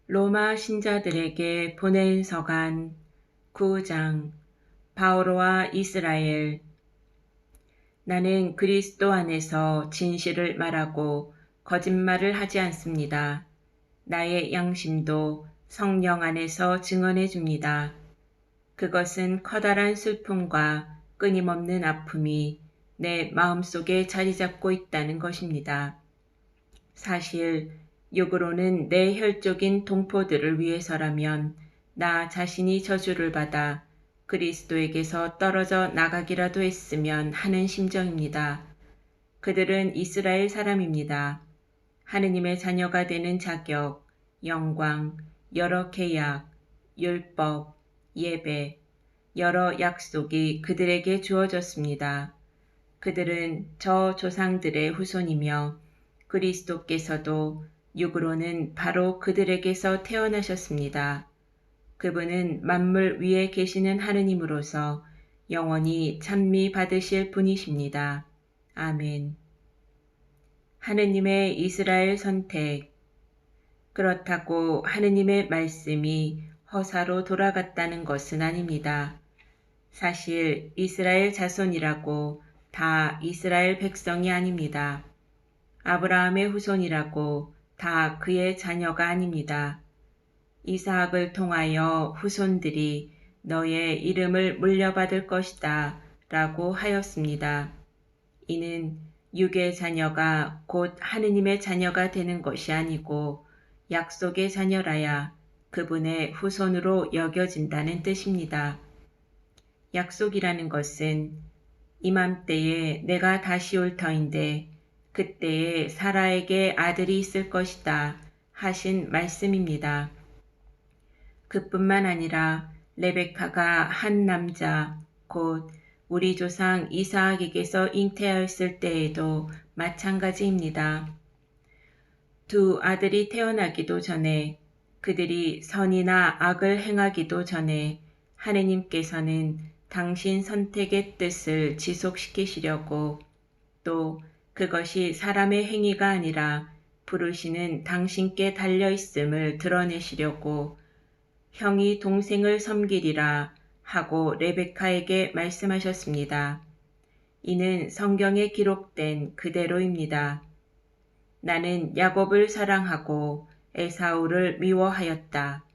로마 신자들에게 보낸 서간 9장. 바오로와 이스라엘. 나는 그리스도 안에서 진실을 말하고 거짓말을 하지 않습니다. 나의 양심도 성령 안에서 증언해 줍니다. 그것은 커다란 슬픔과 끊임없는 아픔이 내 마음속에 자리 잡고 있다는 것입니다. 사실 육으로는 내 혈족인 동포들을 위해서라면 나 자신이 저주를 받아 그리스도에게서 떨어져 나가기라도 했으면 하는 심정입니다. 그들은 이스라엘 사람입니다. 하느님의 자녀가 되는 자격, 영광, 여러 계약, 율법, 예배, 여러 약속이 그들에게 주어졌습니다. 그들은 저 조상들의 후손이며 그리스도께서도 육으로는 바로 그들에게서 태어나셨습니다. 그분은 만물 위에 계시는 하느님으로서 영원히 찬미 받으실 분이십니다. 아멘. 하느님의 이스라엘 선택. 그렇다고 하느님의 말씀이 허사로 돌아갔다는 것은 아닙니다. 사실 이스라엘 자손이라고 다 이스라엘 백성이 아닙니다. 아브라함의 후손이라고 다 그의 자녀가 아닙니다. 이삭을 통하여 후손들이 너의 이름을 물려받을 것이다 라고 하였습니다. 이는 육의 자녀가 곧 하느님의 자녀가 되는 것이 아니고 약속의 자녀라야 그분의 후손으로 여겨진다는 뜻입니다. 약속이라는 것은 이맘때에 내가 다시 올 터인데 그때에 사라에게 아들이 있을 것이다 하신 말씀입니다. 그뿐만 아니라 레베카가 한 남자 곧 우리 조상 이삭에게서 잉태하였을 때에도 마찬가지입니다. 두 아들이 태어나기도 전에 그들이 선이나 악을 행하기도 전에 하느님께서는 당신 선택의 뜻을 지속시키시려고 또 그것이 사람의 행위가 아니라 부르시는 당신께 달려있음을 드러내시려고 형이 동생을 섬기리라 하고 레베카에게 말씀하셨습니다. 이는 성경에 기록된 그대로입니다. 나는 야곱을 사랑하고 에사우를 미워하였다.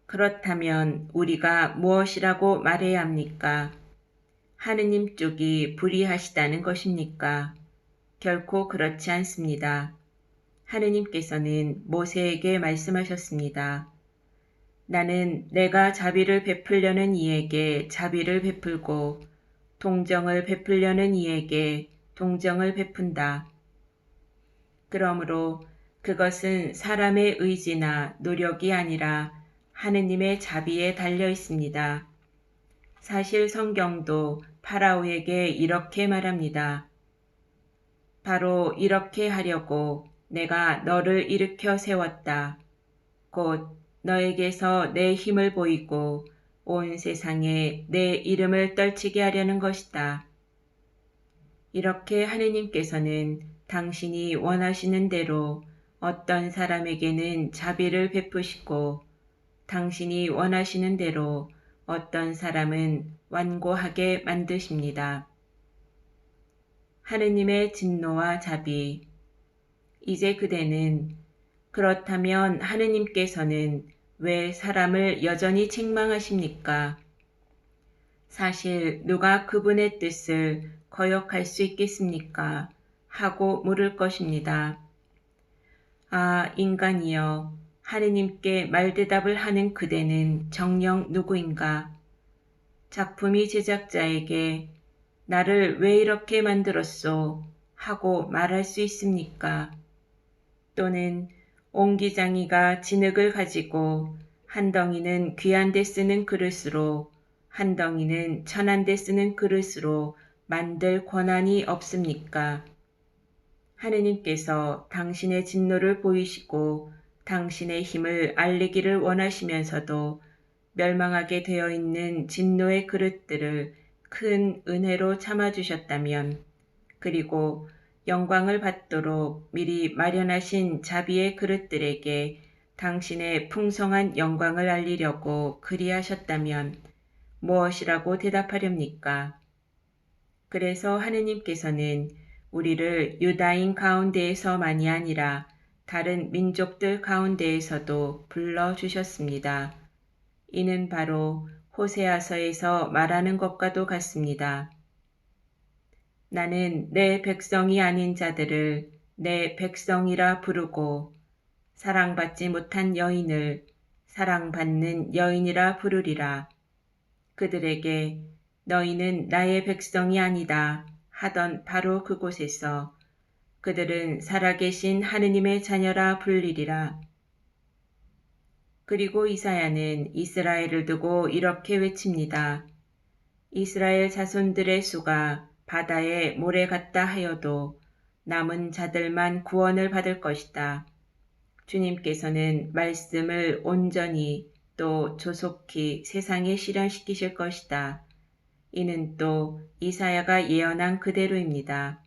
그렇다면 우리가 무엇이라고 말해야 합니까? 하느님 쪽이 불의하시다는 것입니까? 결코 그렇지 않습니다. 하느님께서는 모세에게 말씀하셨습니다. 나는 내가 자비를 베풀려는 이에게 자비를 베풀고 동정을 베풀려는 이에게 동정을 베푼다. 그러므로 그것은 사람의 의지나 노력이 아니라 하느님의 자비에 달려 있습니다. 사실 성경도 파라오에게 이렇게 말합니다. 바로 이렇게 하려고 내가 너를 일으켜 세웠다. 곧 너에게서 내 힘을 보이고 온 세상에 내 이름을 떨치게 하려는 것이다. 이렇게 하느님께서는 당신이 원하시는 대로 어떤 사람에게는 자비를 베푸시고 당신이 원하시는 대로 어떤 사람은 완고하게 만드십니다. 하느님의 진노와 자비. 이제 그대는 그렇다면 하느님께서는 왜 사람을 여전히 책망하십니까? 사실 누가 그분의 뜻을 거역할 수 있겠습니까? 하고 물을 것입니다. 아, 인간이여, 하느님께 말대답을 하는 그대는 정녕 누구인가? 작품이 제작자에게 나를 왜 이렇게 만들었소? 하고 말할 수 있습니까? 또는 옹기장이가 진흙을 가지고 한 덩이는 귀한 데 쓰는 그릇으로 한 덩이는 천한 데 쓰는 그릇으로 만들 권한이 없습니까? 하느님께서 당신의 진노를 보이시고 당신의 힘을 알리기를 원하시면서도 멸망하게 되어 있는 진노의 그릇들을 큰 은혜로 참아주셨다면, 그리고 영광을 받도록 미리 마련하신 자비의 그릇들에게 당신의 풍성한 영광을 알리려고 그리하셨다면 무엇이라고 대답하렵니까? 그래서 하느님께서는 우리를 유다인 가운데에서만이 아니라 다른 민족들 가운데에서도 불러주셨습니다. 이는 바로 호세아서에서 말하는 것과도 같습니다. 나는 내 백성이 아닌 자들을 내 백성이라 부르고 사랑받지 못한 여인을 사랑받는 여인이라 부르리라. 그들에게 너희는 나의 백성이 아니다 하던 바로 그곳에서 그들은 살아계신 하느님의 자녀라 불리리라. 그리고 이사야는 이스라엘을 두고 이렇게 외칩니다. 이스라엘 자손들의 수가 바다의 모래 같다 하여도 남은 자들만 구원을 받을 것이다. 주님께서는 말씀을 온전히 또 조속히 세상에 실현시키실 것이다. 이는 또 이사야가 예언한 그대로입니다.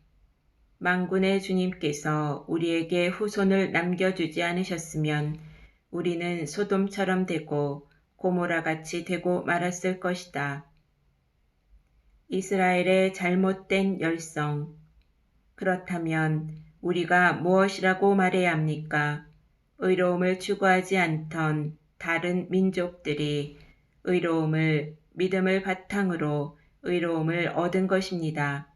만군의 주님께서 우리에게 후손을 남겨주지 않으셨으면 우리는 소돔처럼 되고 고모라같이 되고 말았을 것이다. 이스라엘의 잘못된 열성. 그렇다면 우리가 무엇이라고 말해야 합니까? 의로움을 추구하지 않던 다른 민족들이 의로움을 믿음을 바탕으로 의로움을 얻은 것입니다.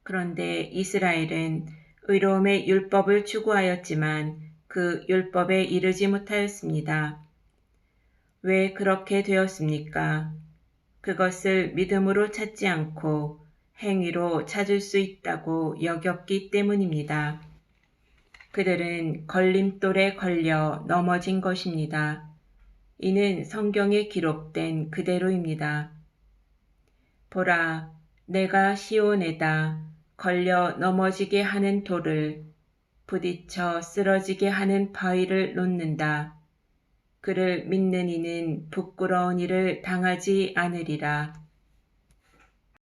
그런데 이스라엘은 의로움의 율법을 추구하였지만 그 율법에 이르지 못하였습니다. 왜 그렇게 되었습니까? 그것을 믿음으로 찾지 않고 행위로 찾을 수 있다고 여겼기 때문입니다. 그들은 걸림돌에 걸려 넘어진 것입니다. 이는 성경에 기록된 그대로입니다. 보라, 내가 시온에다 걸려 넘어지게 하는 돌을 부딪혀 쓰러지게 하는 바위를 놓는다. 그를 믿는 이는 부끄러운 일을 당하지 않으리라.